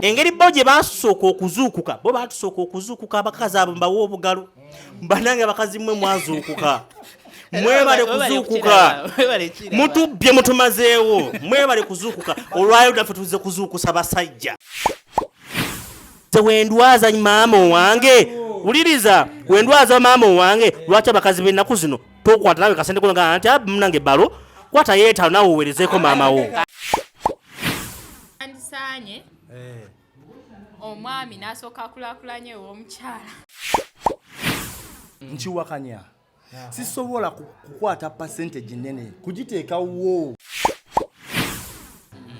engeri bo gye basooka okuzuukuka bo batusooka okuzuukuka abakazi abo mbawa obugalo banange abakazi mmwe mwazuukuka mwebale kuzuukuka mutubbye mutumazeewo mwebale kuzuukuka olwayo naffe tuze kuzuukusa basajja wendwaza maama wange uliriza wendwaza maama wange lwaki abakazi b'ennaku zino tokwata nawe kasente kunoga nti munange balo kwata yeeta nawe owerezeeko maama wo andisanye omwami n'asooka akulakulanye ow'omukyala nkiwakanya sisobola kukwata percentage nene kugiteekawo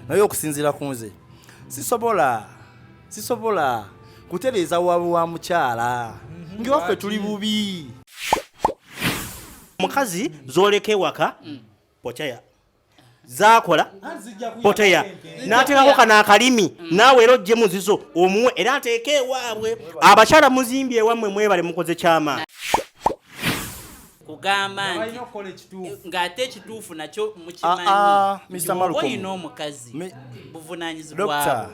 naye okusinziira ku nze sisobola kutereeza waabwe wa mukyala ngewaffe tuli bubi omukazi zoleka ewaka pochaya zakola poteya n'ateekako kano akalimi naawe era ojje muzizo omuwe era ateeke ewaabwe abakyala muzimbye ewammwe mwebale mukoze kyama kugamba nti ng'ate ekituufu nakyo mukimanyi oyina omukazi buvunaanyizibwa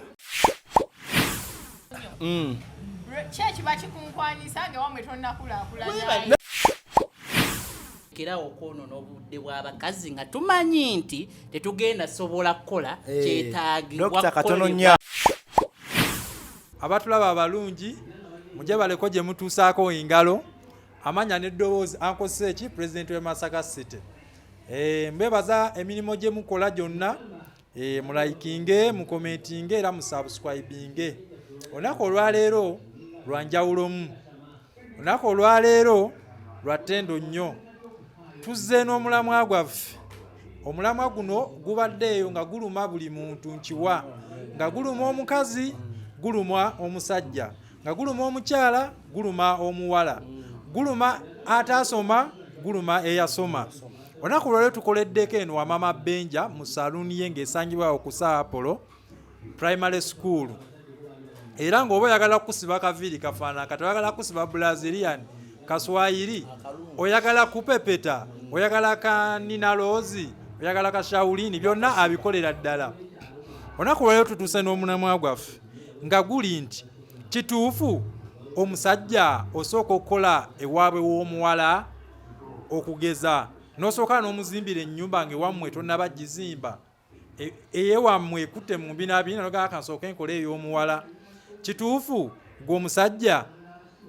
kyekiba kikunkwanisa ngewamwe tonnakulaakulanya kera okwonoona obudde bw'abakazi nga tumanyi nti tetugenda sobola kukola kyetaagibwa katononya abatulaba abalungi mujje baleko gye mutuusaako engalo amanya n'eddoboozi ankosesa eki pulezidenti w'e Masaka City mbebaza emirimu gye mukola gyonna mulayikinge mukomentinge era musubscribinge olunaku olwaleero lwa njawulomu olunaku olwaleero lwa ttendo nnyo tuzze n'omulamwa gwaffe omulamwa guno gubaddeeyo nga guluma buli muntu nkiwa nga guluma omukazi guluma omusajja nga guluma omukyala guluma omuwala guluma ataasoma guluma eyasoma olunaku lwaleero tukoleddeko eno wa mama Benja mu saluuni ye ng'esangibwa ku SAHA Primary School era ng'oba oyagala kusiba kaviiri kafaanana kati oyagala kusiba Brazilian kaswahili oyagala kupepeta oyagala kanina loozi oyagala kashawulini byonna abikolera ddala olunaku lwaleero tutuuse n'omulamwa gwaffe nga guli nti kituufu omusajja osooka okukola ewaabwe w'omuwala okugeza n'osooka n'omuzimbira ennyumba ng'ewammwe tonnaba gizimba eyewammwe ekutte mu mbinabina nogaa kansooka enkola ey'omuwala kituufu gw'omusajja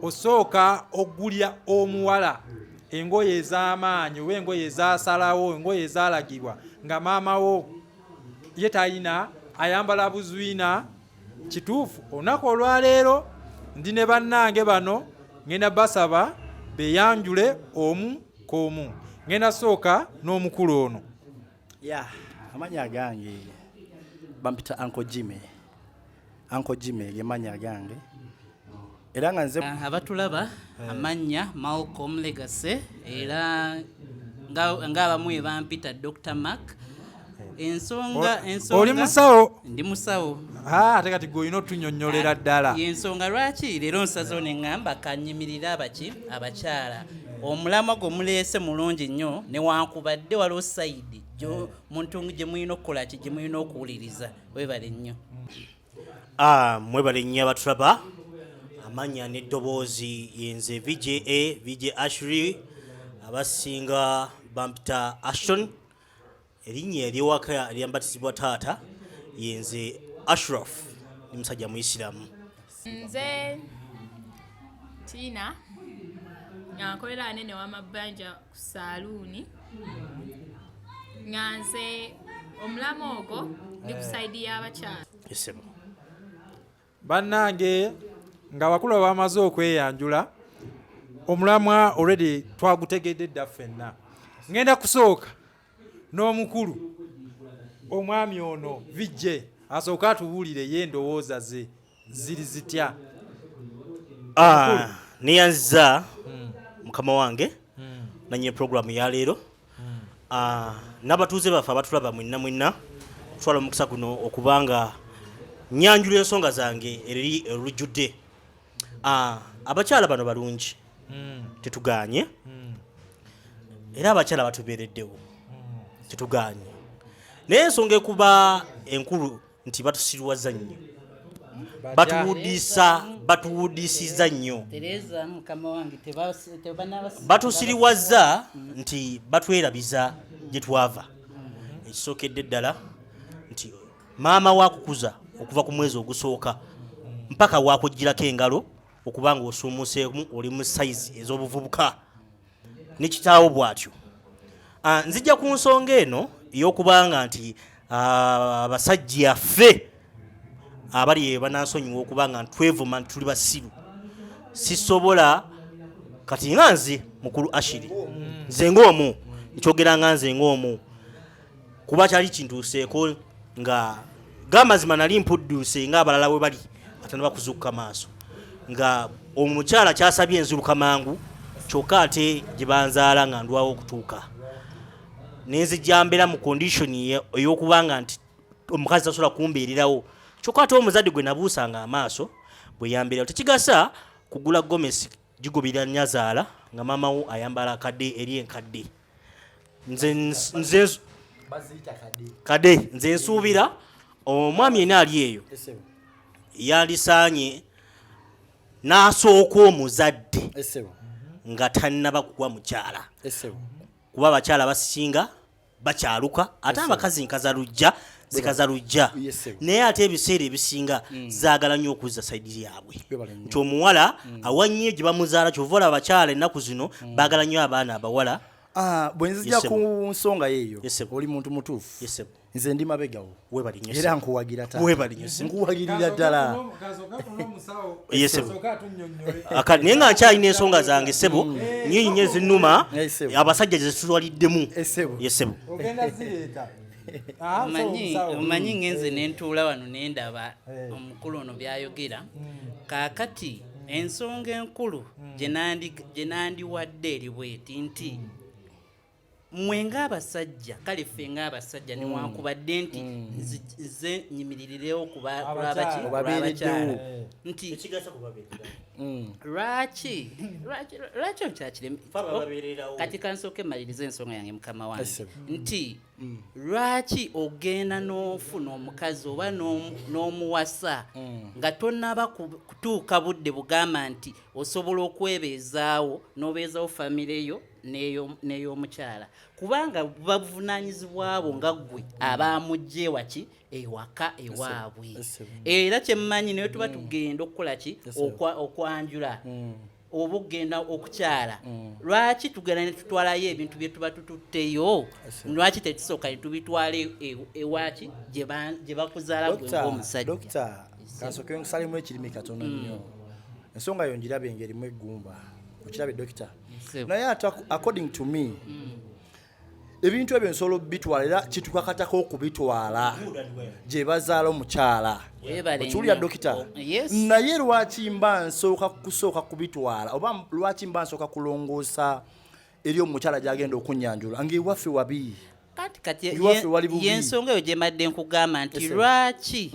osooka ogulya omuwala engoye ez'amaanyi oba engoye ezasalawo engoye ezalagibwa nga maama wo ye talina ayambala buzwina kituufu olunaku olwaleero ndi ne bannange bano ngenda basaba beyanjule omu k'omu ngenda sooka n'omukulu ono amanya gange bampita Uncle Jimmy gemanya gange era nga nze abatulaba amanya Malcolm Legacy era ng'abamu bampita Dr. Mark ensonga oli musawo ndi musawo ate kati gw'olina otunnyonnyolera ddala ensonga lwaki leero nsazeewo ne ŋŋamba kanyimirira abakyala omulamwa gwe muleese mulungi nnyo newankubadde waliwo sayidi muntu gye mulina okukola ki gye mulina okuwuliriza webale nnyo mwebale nnyo abatulaba amanya n'eddoboozi yenze VJ Ashley abasinga bampita Ashton erinnya ery'ewaka eryambatisibwa taata yenze Ashraf ni musajja muisiramu nze Tina nkolera anene w'amabanja ku saluuni nga nze omulamu ogwo ndi ku saidi y'abakyala esebo bannange nga bakulu bamaze okweyanjula omulamwa already twagutegedde dda ffenna ngenda kusooka n'omukulu omwami ono vijje asooka atubuulire ye endowooza ze ziri zitya niyanziza mukama wange nanye programu ya leero n'abatuuze baffe abatulaba mwenna twala omukisa guno okubanga nyanjula ensonga zange eri olujjudde abakyala bano balungi tetuganye era abakyala batubeereddewo tetuganye naye ensonga ekuba enkulu nti batusirwaza nnyo batuwudisiza nnyo Tereza mukama wange batusiriwazza nti batwerabiza gye twava ekisookedde ddala nti maama waakukuza okuva ku mwezi ogusooka mpaka waakugirako engalo okuba nga osuumuseemu oli mu sayizi ez'obuvubuka ne kitaawo bw'atyo. Nzijja ku nsonga eno ey'okubanga nti abasajja ffe abali banansonyiwa okuba nga twevuma nti tuli basiru sisobola kati nga nze mukulu Ashiri nze ng'omu nkyogera nga nze ng'omu kuba kyali kintuuseeko nga gamazima nali mpudduuse ng'abalala we bali atanaba kuzuukuka maaso nga omukyala kyasabye enziruka mangu kyokka ate gye banzaala nga ndwawo okutuuka nenzijja mbeera mu kondishoni ey'okubanga nti omukazi tasobola kumbeererawo kyokka ate omuzadde gwe nabuusanga amaaso bwe yambeerawo tekigasa kugula gomesi gigobera nyazaala nga maamawo ayambala akadde eri enkadde nze nsuubira omwami yena ali eyo yandisaanye n'asooka omuzadde nga tannaba kugwa mukyala kuba abakyala basinga bakyaluka ate abakazi zikaza lujja naye ate ebiseera ebisinga zaagala nnyo okuzza sayidi yaabwe nti omuwala awannyo gye bamuzaala kyova olaba abakyala ennaku zino baagala nnyo abaana abawala. Bwe nzija ku nsonga yeeyo oli muntu mutuufu nze ndi mabegawo era nkuwagirira ddala naye nga nkyalina ensonga zange ssebo nyinyi ezinnuma abasajja gye zitutwaliddemu yesebo omanyi ngenze nentuula wano nendaba omukulu ono byayogera kaakati ensonga enkulu gye nandiwadde eri bweti nti mmwe ng'abasajja kale ffe ng'abasajja newankubadde nti nze nyimiririrewo kulwabakyala nti lwaki okyakiremu kati kansooke maliriza ensonga yange mukama wange nti lwaki ogenda n'ofuna omukazi oba n'omuwasa nga tonaba kutuuka budde bugamba nti osobola okwebeezaawo n'obeezaawo famire yo n'ey'omukyala kubanga babuvunaanyizibwabo nga ggwe abamujje waki ewaka ewaabwe era kyemmanyi naye tuba tugenda okukola ki okwanjula oba okugenda okukyala lwaki tugenda ne tutwalayo ebintu bye tuba tututteyo lwaki tetusooka ne tubitwala ewaki gye bakuzaala gwe ng'omusajja. Dokita kansooke nsalemu ekirimi katono nnyo ensonga yo ngirabe ng'erimu eggumba okirabe dokita naye ate according to me ebintu ebyo nsobola bitwala era kitukakatako okubitwala gye bazaala omukyala okiwulira dokita naye lwaki mba nsooka kubitwala oba lwaki mba nsooka kulongoosa eri omukyala gy'agenda okunyanjula ng'ewaffe wabi kati yensonga eyo gye mbadde nkugamba nti lwaki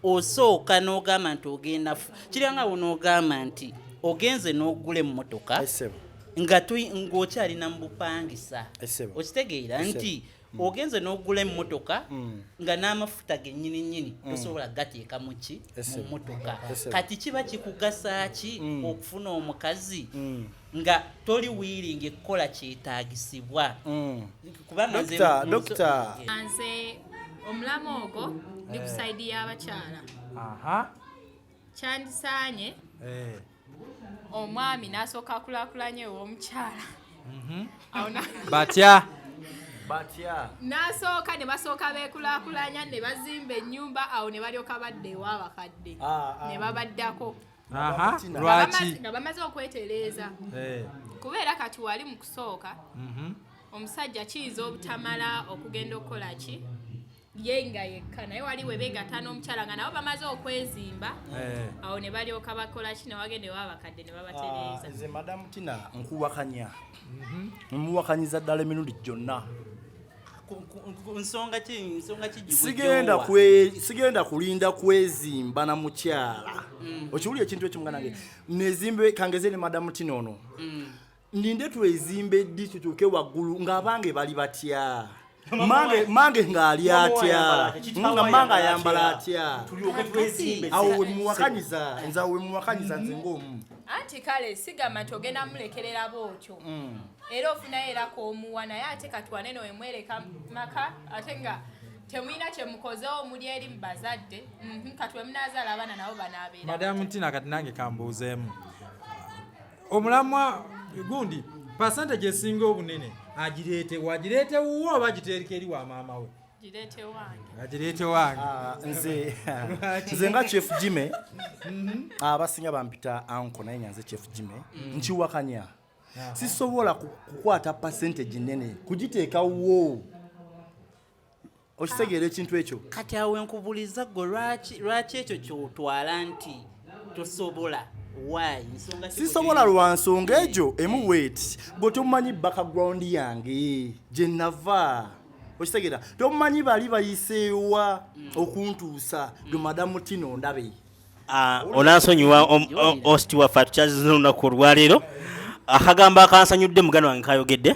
osooka n'ogamba nti ogenda kiranga wo n'ogamba nti ogenze n'ogula emmotoka ng'okyalina mu bupangisa okitegeera nti ogenze n'ogula emmotoka nga n'amafuta gennyini tosobola gateeka mu mmotoka kati kiba kikugasa ki okufuna omukazi nga toli wiiringa ekkola kyetaagisibwa kubanga nze omulamu ogwo ndi ku sayidi y'abakyala kyandisaanye omwami n'asooka akulaakulanye ow'omukyala batya n'asooka ne basooka beekulaakulanya ne bazimba ennyumba awo ne balyoka badda ew'abakadde ne babaddako nga bamaze okwetereeza kubeera kati wali mu kusooka omusajja kiyinza obutamala okugenda okukola ki ye nga yekka naye wali we beegatta n'omukyala nga nabo bamaze okwezimba awo ne balyoka bakola ki ne wagenda ew'abakadde ne babatereeza. Nze madamu Tina nkuwakanya mmuwakanyiza ddala emirundi gyonna nsonga ki sigenda kulinda kwezimba na mukyala okiwulira ekintu ekimugana nange nezimbe kangeze ne madamu Tina ono ninde twezimbe ddi tutuuke waggulu ng'abange bali batya mange ngali atya nga mange ayambala atya awo we muwakanyiza nze ng'omu anti kale sigama togenda mulekerera bootyo era ofunayo era k'omuwa naye ate katwane no wemwereka maka ate nga temwina kyemukozeewo muli eri mu bazadde katwe munaazaala abaana nabo banaabeera madamu Tina kati nange kambuuzeemu omulamwa gundi percentage esinga obunene agireete wuwo oba agiteereka eri wa maama we agireete wange nze nga Chief Jimmy abasinga bampita anko naye nyanze Chief Jimmy nkiwakanya sisobola kukwata percentage nene kugiteeka wo okitegeera ekintu ekyo kati awo enkubuliza gwe lwaki ekyo kyotwala nti tosobola sisobola lwa nsonga egyo emu wait bwe tomumanyi background yange gye nava okitegeera tomumanyi bali bayiseewa okuntuusa lwe madamu Tino ndabe onansonyiwa osti waffe atukyazizina olunaku olwaleero akagamba akansanyudde muganda wange kayogedde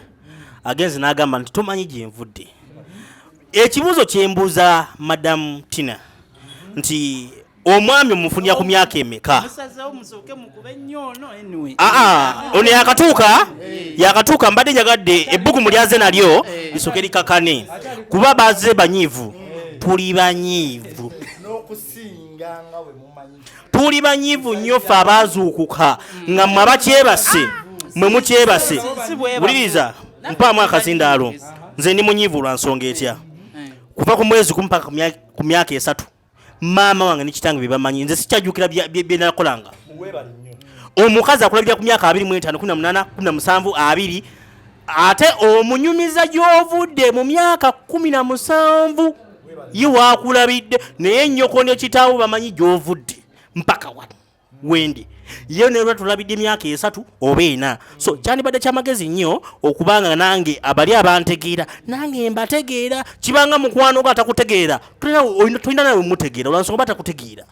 agenze n'agamba nti tomanyi gye nvudde ekibuuzo kyembuuza madamu Tina nti omwami omufunira ku myaka emeka ono yakatuuka mbadde njagadde ebbugumu lyaze nalyo lisooke likakane kuba baze banyiivu tuli banyiivu nnyo ffe abaazuukuka nga mmwe abakyebase mwe mukyebase buliriza mpaamu akazindaalo nze ndi munyiivu lwa nsonga etya kuva ku mwezi kumpaka ku myaka 3 maama wange ne kitange bye bamanyi nze sikyajjukira bye nakolanga omukazi akulabira ku myaka 25 18 17 2 ate omunyumiza gy'ovudde mu myaka 17 ye waakulabidde naye nnyoko ne kitaawo bamanyi gy'ovudde mpaka wendi ye ne lwatulabidde emyaka 3 oba 4 so kyandibadde kyamagezi nnyo okubanga nange abali abantegeera nange mbategeera kibanga mukwano gwa atakutegeera tulina nawe mutegeera olwansonga batakutegeera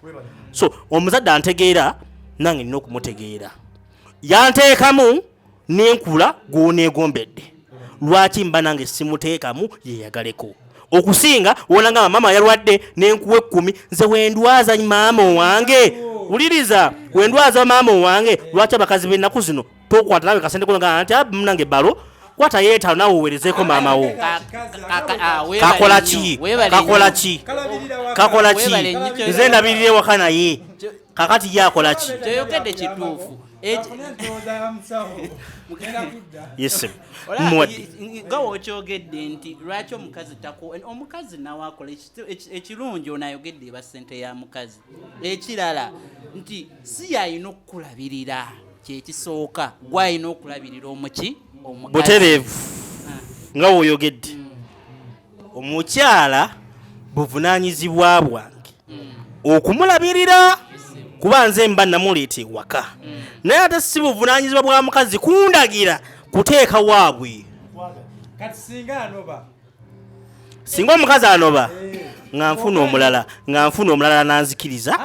so omuzadde antegeera nange nina okumutegeera yanteekamu nenkula gw'oneegombedde lwaki mba nange simuteekamu yeyagaleko okusinga wonanga mama yalwadde nenkuwa 10 nze wendwaza maama wange uliriza wendwaza maama wange lwaki abakazi b'ennaku zino tokwata nawe kasente kulanga nti munange balo kwata yeeta nawe uwerezeeko maama wo kakola ki nze ndabirire waka naye kakati ye akola ki kyoyogedde kituufu yes nga wokyogedde nti lwaki omukazi nawe akola ekirungi onayogedde eba ssente ya mukazi ekirala nti si yalina okukulabirira kyekisooka gwalina okulabirira omuki butereevu nga woyogedde omukyala buvunaanyizibwa bwange okumulabirira kuba nze mba namuleeta ewaka naye ate si buvunaanyizibwa bwa mukazi kundagira kuteeka Wabwe singa omukazi anoba nga nfuna omulala nanzikiriza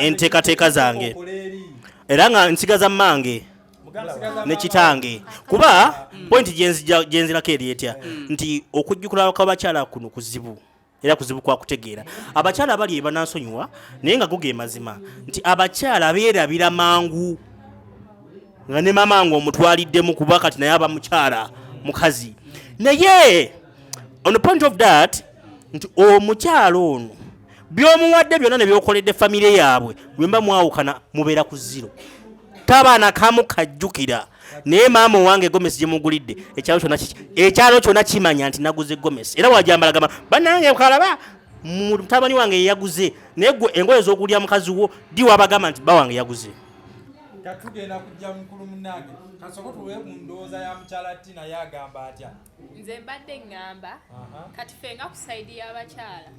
enteekateeka zange era nga nsigaza mmange ne kitange kuba pointi gyenzirako eri etya nti okujjukula kw'abakyala kuno kuzibu era kuzibu kwa kutegeera abakyala abali ebanansonyiwa naye nga guge mazima nti abakyala beerabira mangu nga ne mama ngo omutwaliddemu kuba kati naye aba mukyala mukazi naye on the point of that nti omukyala ono byomuwadde byonna ne byokoledde famire yaabwe lwemba mwawukana mubeera ku zero tabaana kamu kajjukira naye maama wange gomesi gye mugulidde ekyalo kyonna kimanya nti naguze gomesi era wajambala gamba bannange kalaba mutabani wange yeyaguze naye gwe engoye z'okulya mukazi wo ddi wabagamba nti bawange yaguze katugenda kujja mukulu munange kasoko tuwe mu ndowooza ya mukyala Tina yagamba atya nze mbadde ngamba kati ffe nga ku saidi y'abakyala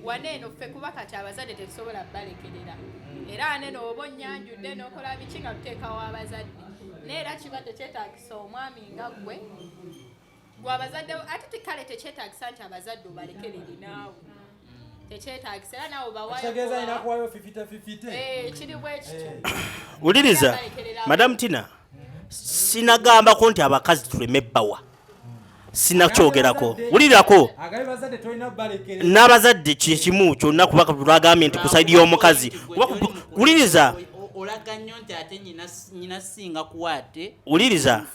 waneeno ffe kuba kati abazadde tetusobola balekerera era aneeno oba onnyanjudde n'okola biki nga tuteekawo abazadde naye era kibadde kyetaagisa omwami nga gwe abazadde ate tekale tekyetaagisa nti abazadde obalekerere naawe tekyetaagisa era naawe bawayo kiri bwe kityo uliriza madamu Tina sinagambako nti abakazi tuleme bbawa sinakyogerako wulirako n'abazadde kimu kyonna kuba tulagambye nti ku saidi y'omukazi wuliriza wuliriza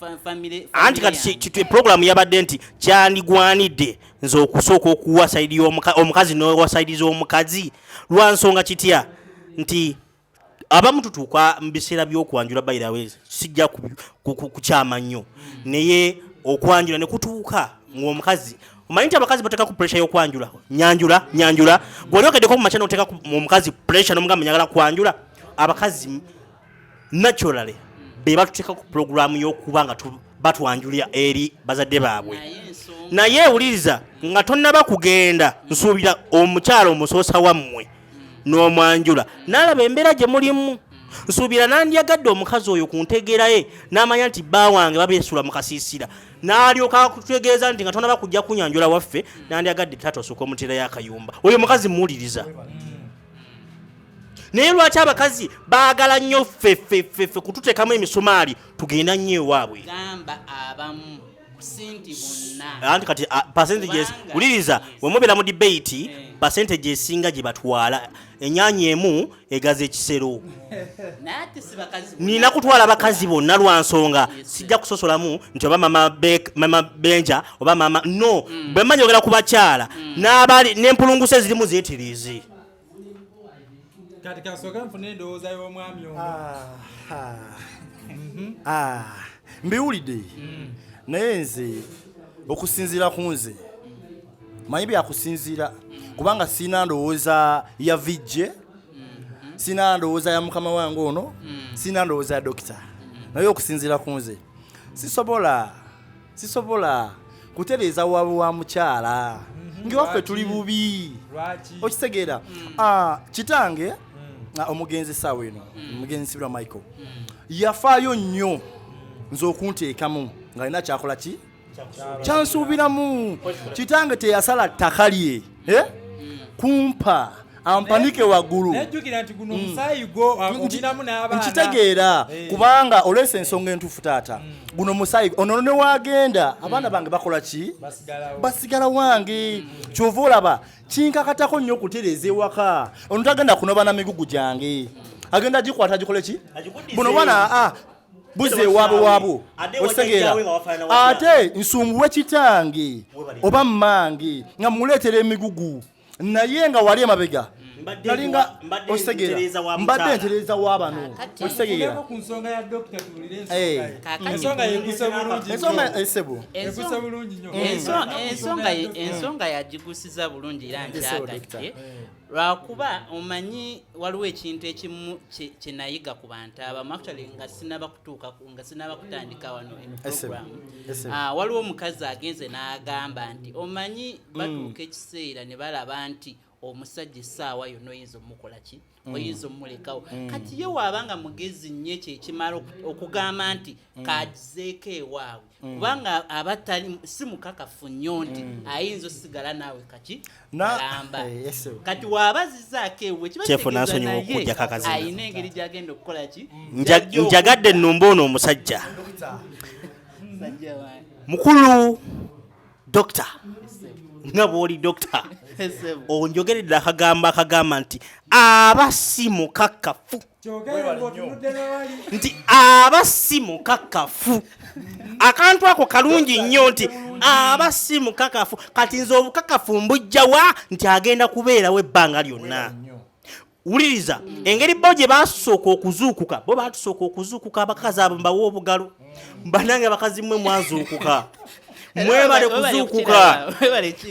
anti kati programu yabadde nti kyandigwanidde nze okusooka okuwa saidi omukazi n'owa saidi z'omukazi lwansonga kitya nti abamu tutuuka mu biseera by'okwanjula bayirawe sijja kukyama nnyo naye okwanjula ne kutuuka ng'omukazi omanyi nti abakazi bateeka ku pressure y'okwanjula nyanjula bw'oli okeddeko mu makya n'oteeka omukazi pressure n'omugamba nyagala kwanjula abakazi naturally be batuteeka ku programu y'okuba nga batwanjulira eri bazadde baabwe naye wuliriza nga tonnaba kugenda nsuubira omukyala omusoosa wammwe n'omwanjula n'alaba embeera gye mulimu nsuubira nandyagadde omukazi oyo ku ntegeera ye n'amanya nti bba wange babeesula mu kasiisira n'alyoka kutegeeza nti nga tonnaba kujja kunyanjula waffe nandyagadde taata osooka omuteera y'akayumba oyo mukazi muwuliriza naye lwaki abakazi baagala nnyo ffeffeffeffe kututeekamu emisumaali tugenda nnyo ewaabwe gamba abamu sinti bonna anti kati percentages wuliriza wemubeera mu debate percentage esinga gye batwala ennyanya emu egaza ekisero nina kutwala abakazi bonna lwansonga sijja kusosolamu nti oba mama benja oba mama no bwe mmanyi ogera ku bakyala n'empulunguse zirimu zeeteriizi kati kasooka nfuna endowooza y'omwami ono mbiwulidde naye nze okusinziira ku nze manyi byakusinziira kubanga sina ndowooza ya vijje sina ndowooza ya mukama wange ono sina ndowooza ya dokita naye okusinziira ku nze sisobola kutereeza waabwe wa mukyala ngewaffe tuli bubi okitegeera kitange omugenzi saawa eno omugenzi sibira Michael yafaayo nnyo nze okunteekamu ng'alina kyakola ki kyansuubiramu kitange teyasala ttaka lye kumpa ampanike waggulu nkitegeera kubanga olwesa ensonga entuufu taata guno musaayi ono ne wagenda abaana bange bakola ki basigala wange kyova olaba kinkakatako nnyo okutereeza ewaka ono tagenda kunoba na migugu gyange agenda gikwata gikole ki buno bwana buze ewaabwe waabwo okitegeera ate nsumbuwe kitange oba mmange nga muleetera emigugu naye nga wali emabega nalinga okitegeera mbadde ntereeza w'abano okitegeera ku nsonga ya dokita tuwulire ensonga yeguse bulungi ensonga esebo eguse bulungi nnyo ensonga yagigusiza bulungi era nkyagadde lwakuba omanyi waliwo ekintu ekimu kyenayiga ku bantu abamu actually nga sinaba kutandika wano program waliwo omukazi agenze n'agamba nti omanyi batuuka ekiseera ne balaba nti omusajja essaawa yonna oyinza omukola ki oyinza omulekawo kati ye waabanga mugezi nnyo ekyo ekimala okugamba nti kagizeeko ewaabwe kubanga abatali si mukakafu nnyo nti ayinza osigala naawe kaki alamba kati waabazizaako ewe kiba ayina engeri gyagenda okukola ki njagadde ennumba ono omusajja mukulu dokita nga bw'oli dokita onjogeredde akagamba nti aba si mukakafu nti aba si mukakafu akantu ako kalungi nnyo nti aba si mukakafu kati nze obukakafu mbujjawa nti agenda kubeerawo ebbanga lyonna wuliriza engeri bo gye basooka okuzuukuka bo batusooka okuzuukuka abakazi abo mbawa obugalo banange abakazi mmwe mwazuukuka mwebale kuzuukuka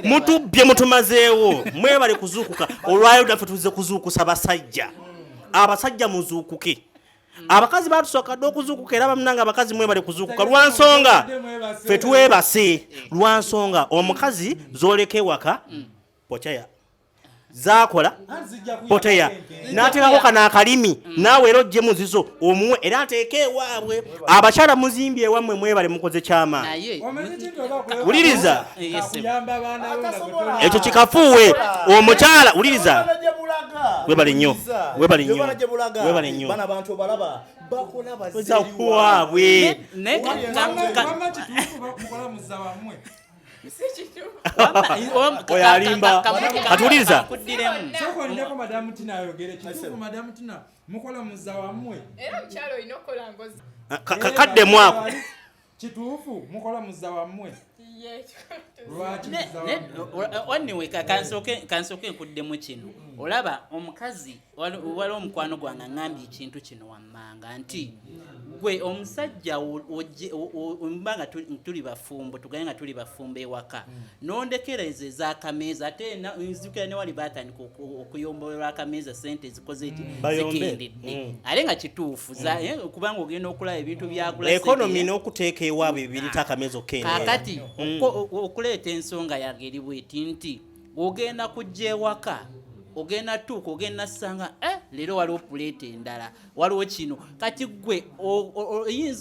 mutubbye mutumazeewo mwebale kuzuukuka olwayo naffe tuze kuzuukusa basajja abasajja muzuukuke abakazi batusooka dde okuzuukuka era bamunanga abakazi mwebale kuzuukuka lwansonga ffe tuwebase lwansonga omukazi zoleka ewaka pochaya zakola poteya n'ateekako kano akalimi naawe era ojje muzizo omuwe era ateeke ewaabwe abakyala muzimbye ewammwe mwebale mukoze kyama wuliriza ekyo kikafuuwe omukyala wuliriza webale nnyo waabwe Oyo alimba. Katuliza. Soko ndeko Madam Tina ayogere kitufu Madam Tina mukola muzza wammwe. Era mchalo inokola ngozi. Kadde mwako. Kitufu mukola muzza wammwe. Anyway, kansoke nkuddemu kino. Olaba omukazi wali omukwano gwange ngambye ekintu kino wammanga nti gwe omusajja mbanga tuli bafumbo tuganye nga tuli bafumbo ewaka nondekereze z'akameeza ate nzikira ne wali batandika okuyombolera akameeza sente zikoze eti zigendedde ate nga kituufu kubanga ogenda okulaba ebintu byagula ekonomi n'okuteeka ewaabwe birita akameeza okende kakati okuleeta ensonga yange eri bweti nti ogenda kujja ewaka ogenda tuuka ogenda sanga leero waliwo puleeta endala waliwo kino kati gwe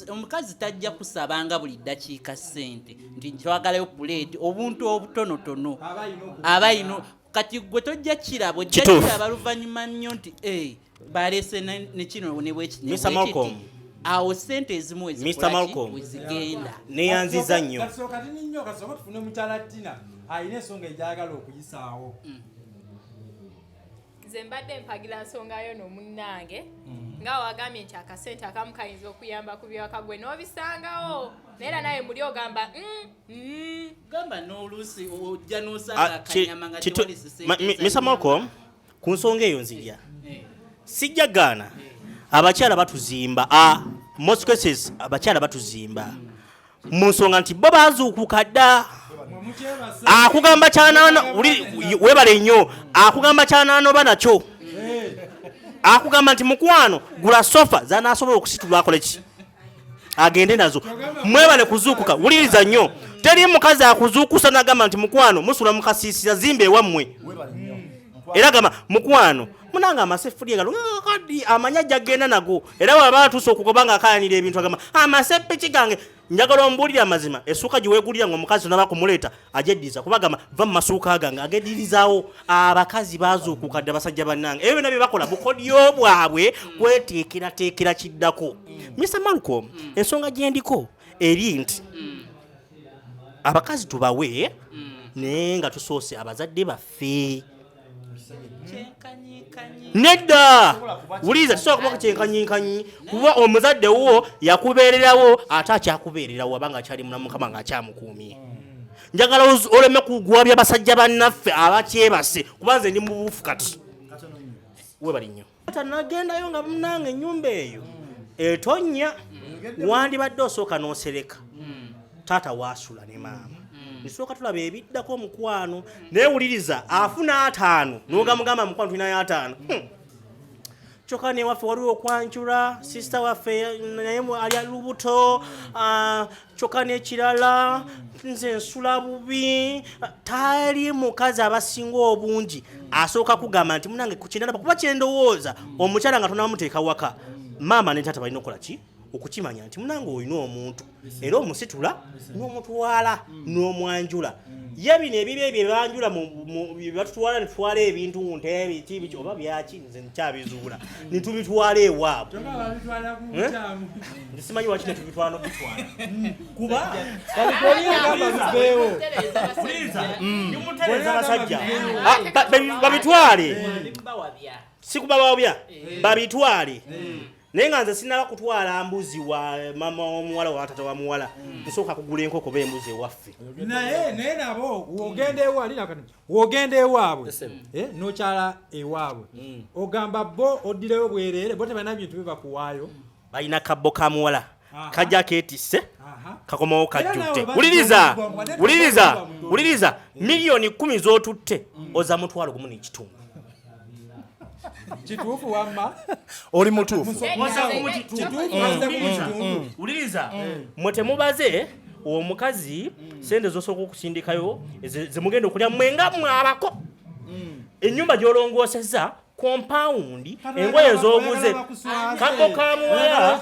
omukazi tajja kusabanga buli ddakiika ssente nti twagalayo puleeti obuntu obutonotono abayino kati gwe tojja kirabo ojja kiraba luvannyuma nnyo nti baleese ne kino ne bwekiti awo ssente ezimu wezigenda neyanziza nnyo kasooka tufune mukyala Tina ayina ensonga ejagala okuyisaawo Zembadde mpagira nsonga yo n'omunnange nga wagambye nti akasente akamu kayinza okuyamba ku byawaka gwe n'obisangawo neera naye muli ogamba gamba n'oluusi ojja n'osanga akanyama nga tewali Mr. Malcolm ku nsonga eyo nzija sijja gaana abakyala batuzimba most cases abakyala batuzimba mu nsonga nti bo bazuukuka dda akugamba kyanano webale nnyo akugamba kyanano banakyo akugamba nti mukwano gula sofa zanasobola okusitula akole ki agende nazo mwebale kuzuukuka wuliriza nnyo teri mukazi akuzuukusa nagamba nti mukwano musula mukasiisira zimbe ewammwe era gamba mukwano munanga amasefuli engalo kadi amanya jagenda nago era waba atuuse okugobanga akayanira ebintu agamba amasepiki gange njagala ombulira amazima essuuka giweegulira ng'omukazi naba kumuleeta ajeddiza kubagamba va mu masuuka gange ageddirizaawo abakazi baazuukuka dde basajja bannange ebyo byonna bye bakola bukodyo bwabwe kweteekerateekera kiddako Mr. Malcolm ensonga gye ndiko eri nti abakazi tubawe naye nga tusoose abazadde baffe nedda wuliriza tusobola kuba kyenkanyikanyi kuba omuzadde wo yakubeererawo ate akyakubeererawo abanga akyali mulamu Mukama ng'akyamukuumye njagala oleme kugwabya basajja bannaffe abakyebase kuba nze ndi mu buufu kati webali nnyo nagendayo nga munange ennyumba eyo etonnya wandibadde osooka n'osereka taata waasula ne maama nisooka tulaba ebiddako omukwano naye wuliriza afuna 5 n'ogamugamba mukwano tulinayo 5 kyokka newaffe waliwo okwanjula sisita waffe naye ali lubuto kyokka n'ekirala nze nsula bubi tali mukazi abasinga obungi asooka kugamba nti munange kukyendalaba kuba kyendowooza omukyala nga tonamuteeka waka maama ne taata balina okukola ki okukimanya nti munange olina omuntu era omusitula n'omutwala n'omwanjula ye bino ebibi ebyo banjula batutwala netutwala ebintu ntebiki oba byaki nze nkyabizuula netubitwala ewaabwe simanyi waki netubitwala nokutwala kuba nimutereza basajja babitwale sikubawabya babitwale naye nga nze sinaba kutwala mbuzi wa mama w'omuwala wa tata wa muwala nsooka kugula enkoko b'embuzi ewaffe naye nabo wogenda ewaabwe n'okyala ewaabwe ogamba bo oddireyo bwereere bo tebalina bintu bye bakuwaayo balina kabbo ka muwala kajja keetisse kakomawo kajjutte wuliriza miliyoni 10 z'otutte oza mutwalo gumu n'ekitundu kituufu wamma oli mutuufu wuliriza mwe temubaze omukazi sente zosooka okusindikayo zemugenda okulya mwenga mwabako ennyumba gy'olongoosezza compound engoye ez'obuze kako ka muwala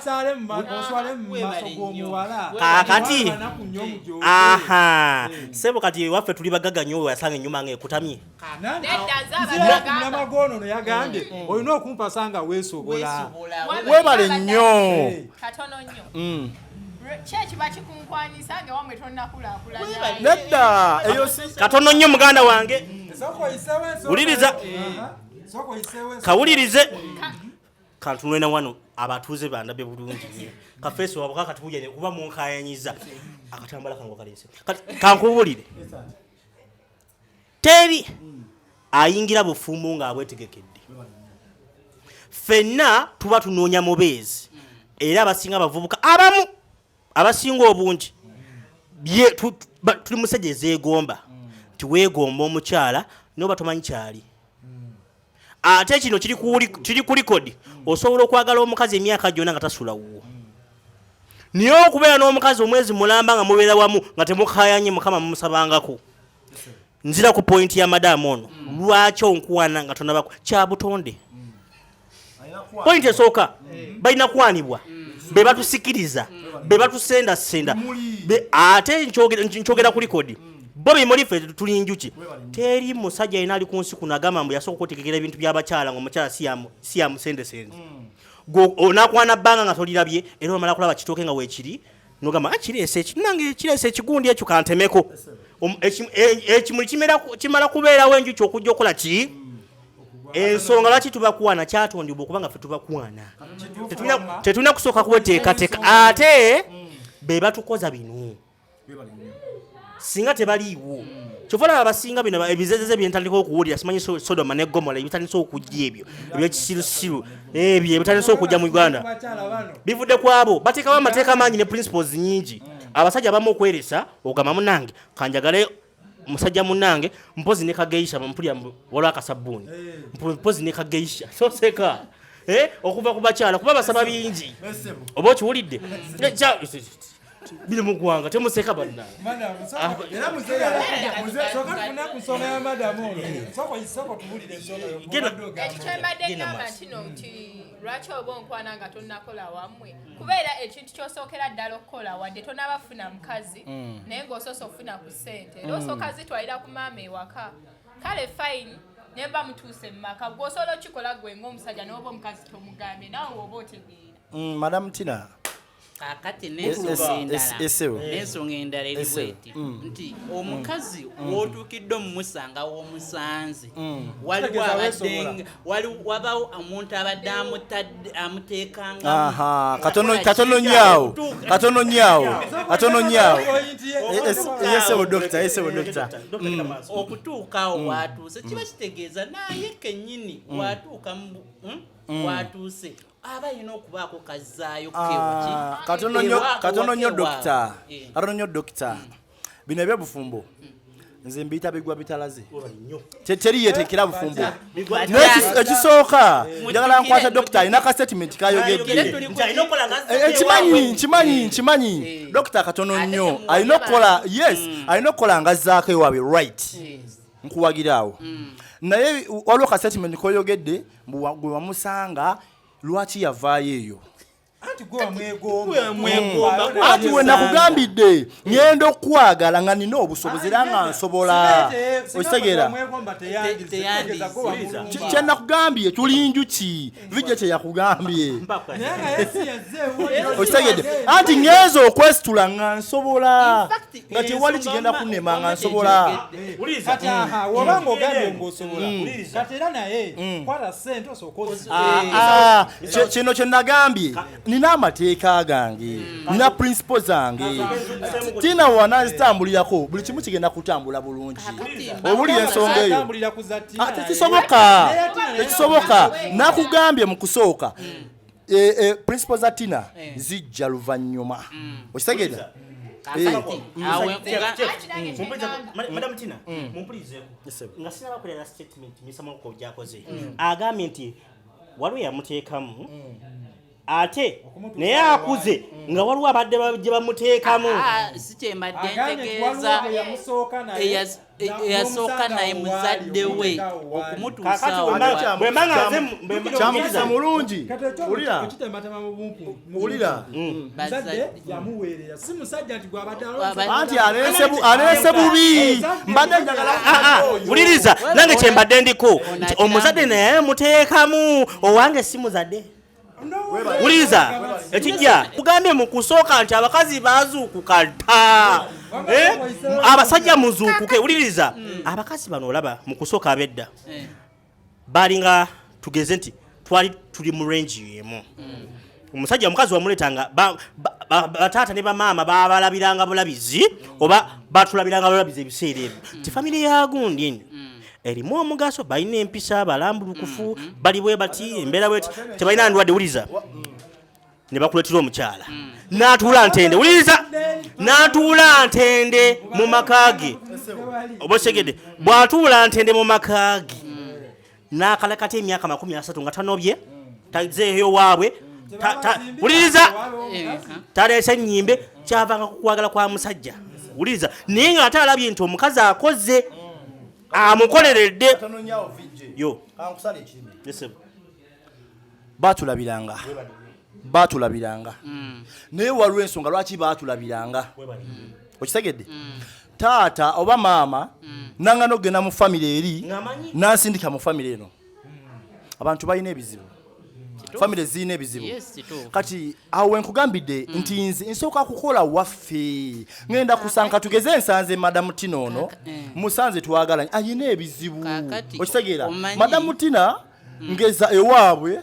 kakati sebo kati waffe tuli bagaga nnyo yasanga ennyumba nga ekutamye namagono no yagambye olina okumpasa nga weesobola webale nnyo katono nnyo church bachikunkwanyisa nge wamwe tonnakulaakulanya nedda eyo katono nnyo muganda wange wuliriza kawulirize kantunwena wano abatuuze bandabye bulungi kafeesi wabwe kakatubujanye kuba munkayanyiza akatambala kangu kalese kankubulire teri ayingira bufumbo nga abwetegekedde fenna tuba tunoonya mubeezi era abasinga abavubuka abamu abasinga obungi tuli musajja ezeegomba nti weegomba omukyala noba tomanyi kyali ate kino kiri ku likodi osobola okwagala omukazi emyaka gyonna nga tasula wuwo niye okubeera n'omukazi omwezi mulamba nga mubeera wamu nga temukayanye mukama mumusabangako nzira ku pointi ya madamu ono lwaki onkuwana nga tonabako kya butonde pointi esooka balina kwanibwa be batusikiriza be batusendasenda ate nkyogera ku likodi bo bimolife tuli njuki teri musajja alina ali ku nsi kuno agamba mbu yasooka okutegekera ebintu by'abakyala ngaomukyala si yamusendesende onakwana bbanga nga tolirabye era omala kulaba kitooke nga weekiri nogamba nange kireese ekigundi ekyo kantemeko ekimuli kimala kubeerawo enjuki okujja okola ki ensonga lwaki tubakuwana kyatondibwa okubanga ffe tubakuwana tetulina kusooka kuweteekateeka ate be batukoza bino singa tebaliiwo kyofala abasinga bino ebizezeze byentandika okuwulira simanyi Sodoma ne Gomora ebitandisa okujja ebyo ebyekisirusiru ebyo ebitandisa okujja mu Uganda bivudde ku abo bateekawo amateeka mangi ne principles nyingi abasajja abamu okweresa ogamba munange kanjagale musajja munange mpozi ne kageisha mpulira olwakasabbuuni mpozi ne kageisha soseka okuva ku bakyala kuba basaba bingi oba okiwulidde bili mu ggwanga temuseka banna era muzeeya soka tufuna ku nsonga ya madamu ono soko tubulire ensonga ekikyembadde ngamba kino nti lwaki oba onkwana nga tonnakola wammwe kubeera ekintu kyosookera ddala okukola wadde tonabafuna mukazi naye ng'osoosa okufuna ku ssente era osooka zitwalira ku maama ewaka kale fine nemba mutuuse mu maka gwosobola okikola gwe ng'omusajja n'oba omukazi tomugambye naawe oba otegeera Madam Tina kakati n'ensonga endala eri bweti nti omukazi w'otuukidde omumusanga w'omusanze wabawo omuntu abadde amuteekanga katono nyaawo yesebo dokita okutuukaawo watuuse kiba kitegeeza naye kennyini watuuka watuuse aba yino okubaako kazaayo kewaki katono nnyo dokita bino ebyobufumbo nze mbiyita bigwa bitalaze teri yetekera bufumbo ekisooka njagala nkwata dokita alina ka statement kayogedde nkimanyi dokita katono nnyo alina okukola nga zaako ewabwe right nkuwagiraawo naye waliwo ka statement koyogedde gwe wamusanga lwaki yavaayo eyo ati we nakugambidde ngenda okwagala nga nina obusobozi era nga nsobola okitegeera kye nakugambye tuli njuki vijja kye yakugambye okitegedde anti ngenza okwesitula nga nsobola nga tewali kigenda kunnema nga nsobola wobanga ogambye ng'osobola kati era naye kwata ssente osookozi kino kye nagambye nina amateeka gange nina principles zange Tina wanazitambulirako buli kimu kigenda kutambula bulungi obuli ensonga eyo tekisoboka nakugambye mu kusooka principles za Tina zijja luvannyuma okitegeera Madam Tina mumpulizeeko nga sinaba kulera statement misamako gyakoze agambye nti waliwo yamuteekamu ate naye akuze nga waliwo abadde gye bamuteekamu si kyembadde ntegeeza eyasooka naye muzadde we okumutuyamukisa mulungi ulira anti aleese bubi mbadde njagala uliriza nange kyembadde ndiko nti omuzadde naye muteekamu owange si muzadde uliriza ekijja kugambye mu kusooka nti abakazi bazuukuka dda abasajja muzuukuke wuliriza abakazi bano olaba mu kusooka abedda balinga tugeze nti twali tuli mu range yemu omusajja omukazi wamuletanga bataata ne bamaama babalabiranga bulabizi oba batulabiranga bulabizi ebiseera ebyo ti famire ya gundi eno erimu omugaso balina empisa balambulukufu bali bwe bati embeera bwe tebalina ndwadde wuliza ne bakuletera omukyala n'atuula ntende wuliriza n'atuula ntende mu makaage oba osegedde bw'atuula ntende mu makaage n'akalakati emyaka 30 nga tanobye tazeeyo waabwe wuliriza taleese nnyimbe kyavanga ku kwagala kwa musajja wuliriza naye nga ate alabye nti omukazi akoze amukoleredde yo baatulabiranga naye waliwo ensonga lwaki baatulabiranga okisegedde taata oba maama nangana okgenda mu famire eri nansindika mu famire eno abantu balina ebizibu famire zirina ebizibu kati awo wenkugambidde nti nze nsooka kukola waffe ngenda kusanka tugeze ensanze madamu tina ono musanze twagalanye ayina ebizibu okitegeera madamu tina ngeza ewaabwe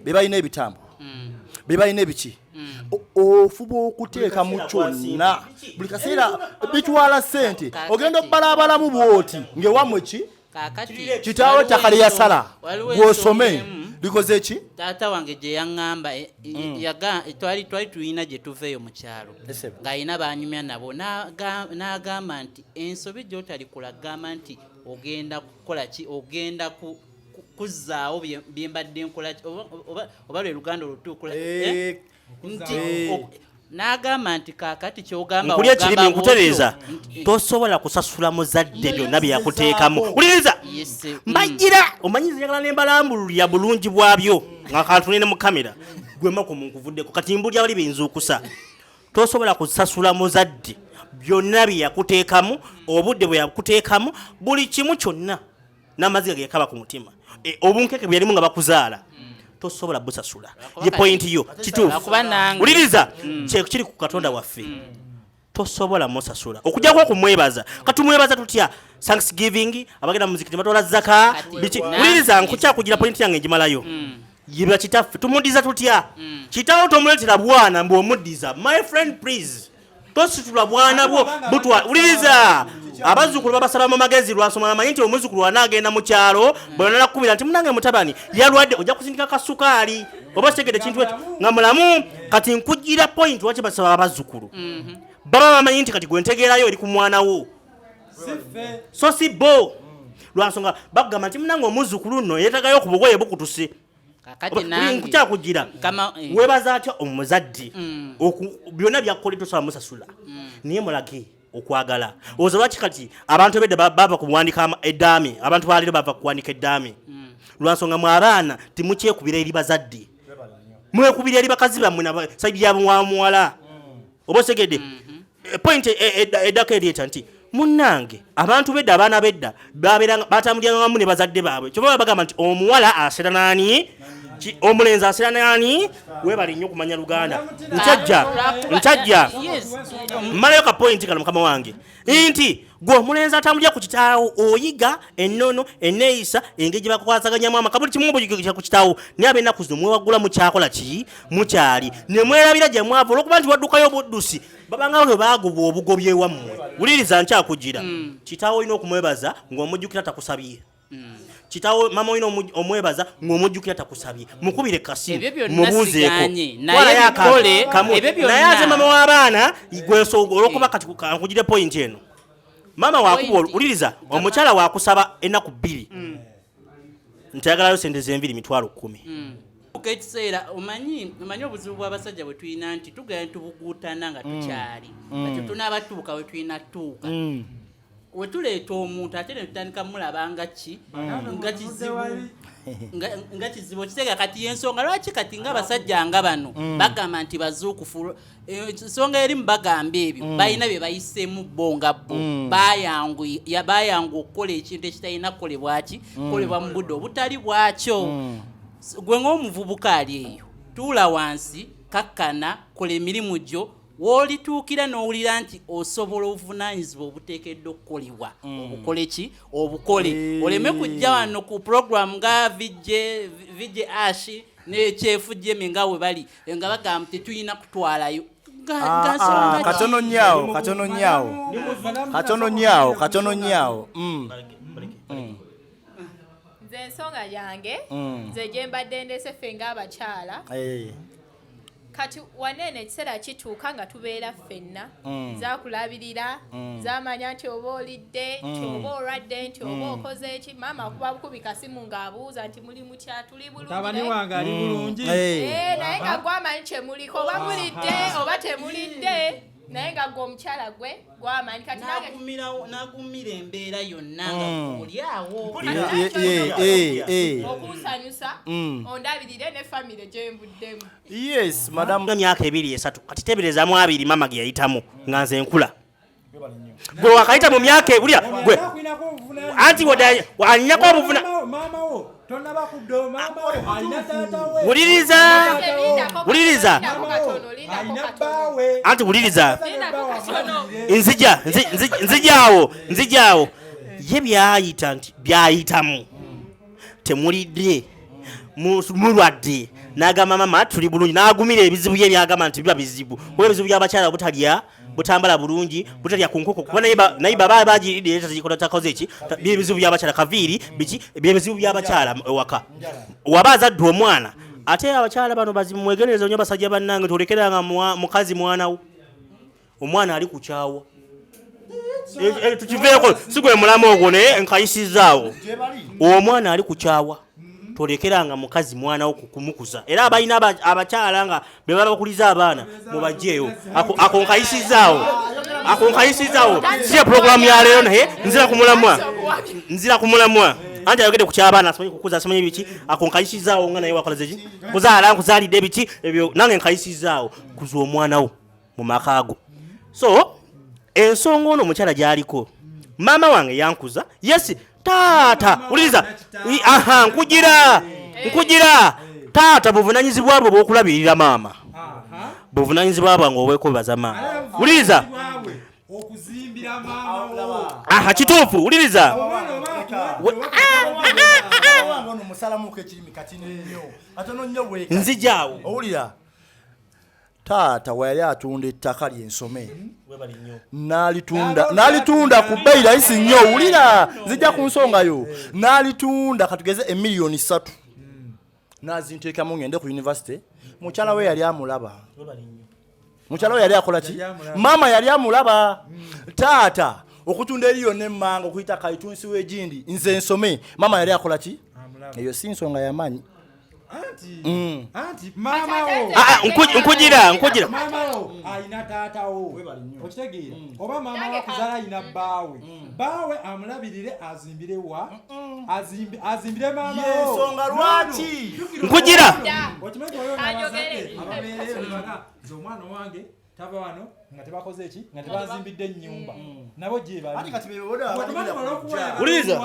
be balina ebitambo be balina ebiki ofuba okuteeka mu kyonna buli kaseera bitwala ssente ogenda okubalabalamu bwoti ng'ewammwe ki kitaawe ettaka lye yasala gw'osome likoze eki taata wange gye yaŋŋamba twali tulina gye tuveeyo mu kyalo ng'alina banyumya nabo n'agamba nti ensobi gy'otalikula gamba nti ogenda kukola ki ogenda kuzzaawo bye mbadde nkola oba lwe luganda olutuukula nti n'agamba nti kaakati ky'ogamba nkuli ekirimi nkutereeza tosobola kusasula muzadde byonna bye yakuteekamu wuliriza mbagira omanyiza njagala nembalambululya bulungi bwabyo nga kantunene mu kamera gwemako munkuvuddeko kati mbulya bali benzuukusa tosobola kusasula muzadde byonna bye yakuteekamu obudde bwe yakuteekamu buli kimu kyonna n'amaziga ge yakaba ku mutima obunkeke bwe yalimu nga bakuzaala tosobola busasula ye point yo kituufu uliriza kiri ku Katonda waffe tosobola musasula okujjako okumwebaza katumwebaza tutya Thanksgiving abagenda mu muzikiti batola zaka uliriza nkukyakugira point yange njimalayo yiba kitaffe tumudiza tutya kitawo tomuletera bwana mbu omuddiza my friend please tositula bwana bwo butwa uliriza abazukulu babasaba mu magezi lwasoma amanyi nti omuzukulu anagenda mu kyalo bonna nakubira nti munange mutabani yalwadde ojja kusindika kasukaali oba segede kintu ekyo nga mulamu kati nkugira point lwaki basaba abazukulu baba bamanyi nti kati gwentegeerayo eri ku mwana wo so si bo lwansonga bagamba nti munange omuzukulu nno yeetagayo okubugoye bukutuse nkukyakugira webaza atya omuzadde byonna byakkole tosobola musasula naye mulage okwagala oza lwaki kati abantu bedda bava kuwandika eddaami abantu baliro bava kuwandika eddaami lwansonga mu abaana temukyekubira eri bazadde mwekubira eri bakazi bammwe nasaidi ya Womuwala oba osegedde point eddako eryeta nti munnange abantu bedda abaana bedda batambuliranga wamu ne bazadde baabwe kyova bagamba nti omuwala asera naani omulenzi asera naani webali nnyo okumanya Luganda nkyajja mmalayo ka point kano mukama wange nti gwe omulenzi atambulira ku kitaawo oyiga ennono enneeyisa engeri gye bakwatsaganyamu amaka buli kimu obuyiga ku kitaawo naye ab'ennaku zino mwewagula mukyakola ki mukyali ne mwerabira gye mwava olwokuba nti waddukayo obuddusi babanga bwe baagobwa obugobye wammwe wuliriza nkyakugira kitaawo olina okumwebaza ng'omujjukira takusabye kitaawo mama olina omwebaza ng'omujjukira takusabye mukubire kasimu mubuuzeeko naye ate mama w'abaana gwesoga olwokuba kati nkugire point eno mama wakuba uliriza omukyala wakusaba ennaku 2 ntayagalayo sente z'enviri 10,000 ekiseera omanyi obuzibu bw'abasajja bwe tulina nti tugenda tubuguutana nga tukyali ati tunaabatuuka we tulina tuuka we tuleeta omuntu ate ne tutandika mulaba nga kizibu kitega kati yensonga lwaki kati ng'abasajja nga bano bagamba nti bazuukufu ensonga erimu bagamba ebyo balina bye bayiseemu bo nga bo bayangu okukola ekintu ekitalina kukolebwa mu budde obutali bwakyo gwe ng'omuvubuka ali eyo tuula wansi kakkana kola emirimu gyo w'olituukira n'owulira nti osobola obuvunaanyizibwa obuteekeddwa okukolebwa obukole ki obukole oleme kujja wano ku program nga vije ashi n'ekyefu jemi nga we bali nga bagamba tetulina kutwalayo katono nyaawo nze ensonga yange nze gye mbadde ndese ffe ng'abakyala kati wanene ekiseera kituuka nga tubeera ffenna zakulabirira zamanya nti oba olidde nti oba olwadde nti oba okoze eki maama akuba bukubi kasimu ng'abuuza nti muli mutya tuli bulungi naye nga gwamanyi kyemuliko oba mulidde oba temulidde naye nga gwe omukyala gwe gwamanyi kati n'agumira embeera yonna nga oli awo okunsanyusa ondabirire ne famire gye mbuddemu. Yes madam, myaka 2-3 kati teberezaamu 2 mama ge yayitamu nga nze nkula gwe wakayita mu myaka ebulya gwe anti wanyako obuvuna wuliriza anti wuliriza nzijaawo ye byayita nti byayitamu temulidde mulwadde n'agamba mama tuli bulungi n'agumira ebizibu bye byagamba nti biba bizibu kuba ebizibu by'abakyala butalya butambala bulungi butalya ku nkoko kuba naye baba bagiridde takoze eki ebizibu by'abakyala kaviiri biki ebizibu by'abakyala ewaka waba azadde omwana ate abakyala bano bazimwegereza nnyo basajja bannange tolekeranga mukazi mwanawo omwana ali ku kyawa tukiveeko si gwe mulamu ogwo naye enkayisizaawo omwana ali ku kyawa tolekeranga mukazi mwana okumukuza era abalina abakyala nga be baba bakuliza abaana mubajjeeyo akonkayisizaawo siya programu ya leero naye nzira kumulamwa anti ayogedde ku ky'abaana asomanyi kukuza asomanyi biki akonkayisizaawo nga naye wakoze ki kuzaala nkuzaalidde biki ebyo nange nkayisizaawo kuza omwana wo mu makaago. So ensonga ono omukyala gy'aliko maama wange yankuza yes taata uliriza nkujira taata buvunanyizibwa bwo bw'okulabirira maama buvunanyizibwa bwange obwekobaza maama uliriza okuzimbira maama kituufu uliriza nzijaawo owulira taata weyali atunda ettaka lyensome n'alitunda ku bbeeyi layisi nnyo wulira zijja ku nsongayo n'alitunda katugeze $1,300,000 n'azinteekamu ngende ku university mukyala we yali amulaba mukyala we yali akola ki maama yali amulaba taata okutunda eriyo nemmanga okuyita kayitunsi w'egindi nze nsome maama yali akola ki eyo si nsonga yamanyi anti mama wo nkujira mama wo ayina taata wo okitegeera oba mama wo kuzala ayina baawe amulabirire azimbire mama wo nsonga lwaki nkujira okimanyi oyo n'abazadde omwana wange taba wano nga tebakoze eki nga tebazimbidde ennyumba nabo gye bali uliriza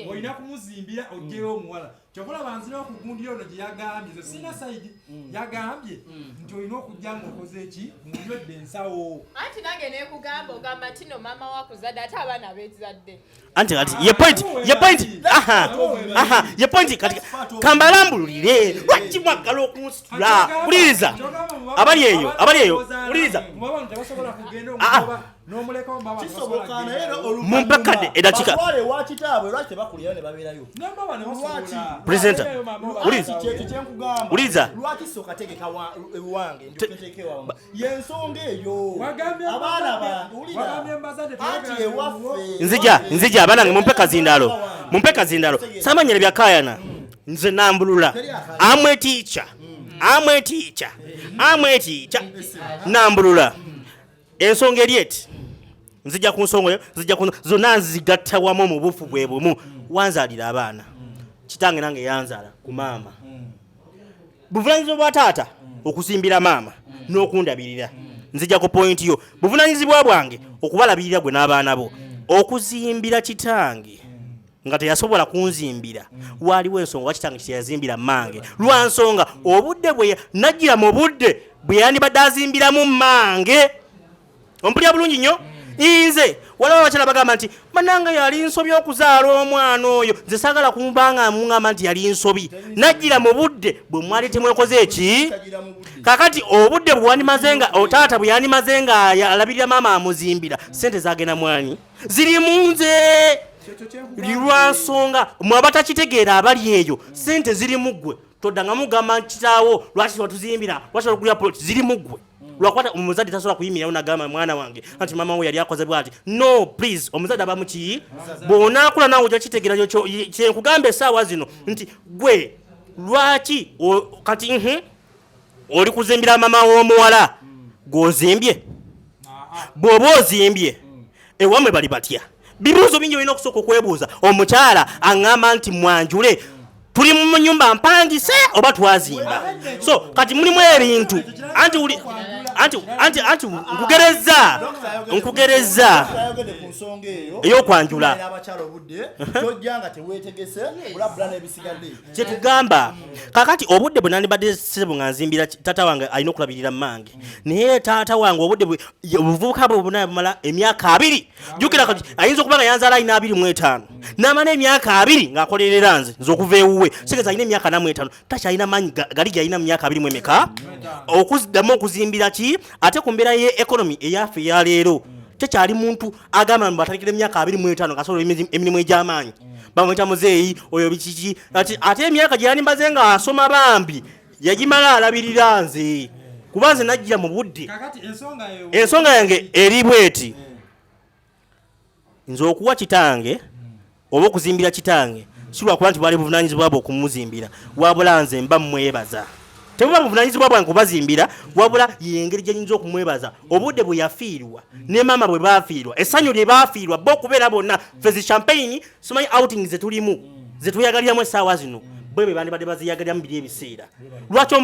olina kumuzimbira ojjeyo omuwala kyokola banzira okugundira ono gye yagambye ze sina saidi yagambye nti olina okujja ngaokoze eki munywedde ensawo anti nange nekugamba ogamba kino maama wakuzadde ate abaana bezadde anti kati ye point kati kambalambulire lwaki mwagala okumusitula uliriza abali eyo uliriza mumpakadde edakika presenta uliriza nzija abanange mumpe kazindalo samanyire byakayana nze nambulula amwe teacher nambulula ensonga eryeti nzija ku nsonga zonna nzigatta wamu mu bufu bwe bumu wanzalira abaana kitange nange yanzala ku maama buvunanyizibwa bwa taata okuzimbira maama n'okundabirira nzija ku point yo buvunanyizibwa bwange okubalabirira gwe n'abaana bo okuzimbira kitange nga teyasobola kunzimbira waliwo ensonga wakitange kyeyazimbira mmange lwa nsonga obudde bwe najjira mu budde bwe yandibadde azimbiramu mmange ompulya bulungi nnyo nze waliwo abakyala bagamba nti bannange yali nsobi okuzaala omwana oyo nze saagala kumubanga mungamba nti yali nsobi najjira mu budde bwe mwali temwekoze eki kakati obudde bwe wandimaze nga otaata bwe yandimaze nga alabirira maama amuzimbira sente zagenda mwani ziri mu nze lwa nsonga mwe abatakitegeera abali eyo sente ziri mu ggwe toddanga mugamba kitaawo lwaki watuzimbira lwaki watugulira poloti ziri mu ggwe lwakwata omuzadde tasobola kuyimirirawo nagamba mwana wange anti mama we yali akoze bwati no please omuzadde abamu ki bw'onaakula nawe ojja kitegeera kyenkugamba essaawa zino nti gwe lwaki kati oli kuzimbira mama w'omuwala gw'ozimbye bw'oba ozimbye ewamwe bali batya bibuuzo bingi olina okusooka okwebuuza omukyala aŋŋamba nti mwanjule tuli mu nyumba mpangise oba twazimba so kati mulimu ebintu anti nkugereza ey'okwanjula kyetugamba kakati obudde bwe nandibadde sebo nga nzimbira taata wange alina okulabirira mmange naye taata wange obudde obuvubuka bwe buna bumala emyaka 2 jjukira kati ayinza okuba nga yanzaala alina 25 n'amala emyaka 2 ng'akolerera nze okuva ewuwe segeza alina emyaka 45 takyalina maanyi gali gyalina mu myaka 2 mu emeka okuddamu okuzimbira ki ate ku mbeera ye economy eyaffe eya leero tekyali muntu agamba mbatalekera emyaka 25 ngasobola emirimu egy'amaanyi bamweta muzeeyi oyo bikiki ate emyaka gye yandimbaze nga asoma bambi yagimala alabirira nze kuba nze najjira mu budde ensonga yange eri bweti nze okuwa kitange oba okuzimbira kitange si lwakuba nti bwali buvunaanyizibwa bwe okumuzimbira wabula nze mba mmwebaza tebuba buvunaanyizibwa bwange kubazimbira wabula yengeri gye nyinza okumwebaza obudde bwe yafiirwa ne maama bwe baafiirwa essanyu lye baafiirwa bo okubeera bonna fezi champagne simanyi outing zetulimu zetuyagaliramu essaawa zino bwe be bandibadde baziyagaliramu biri ebiseera lwaki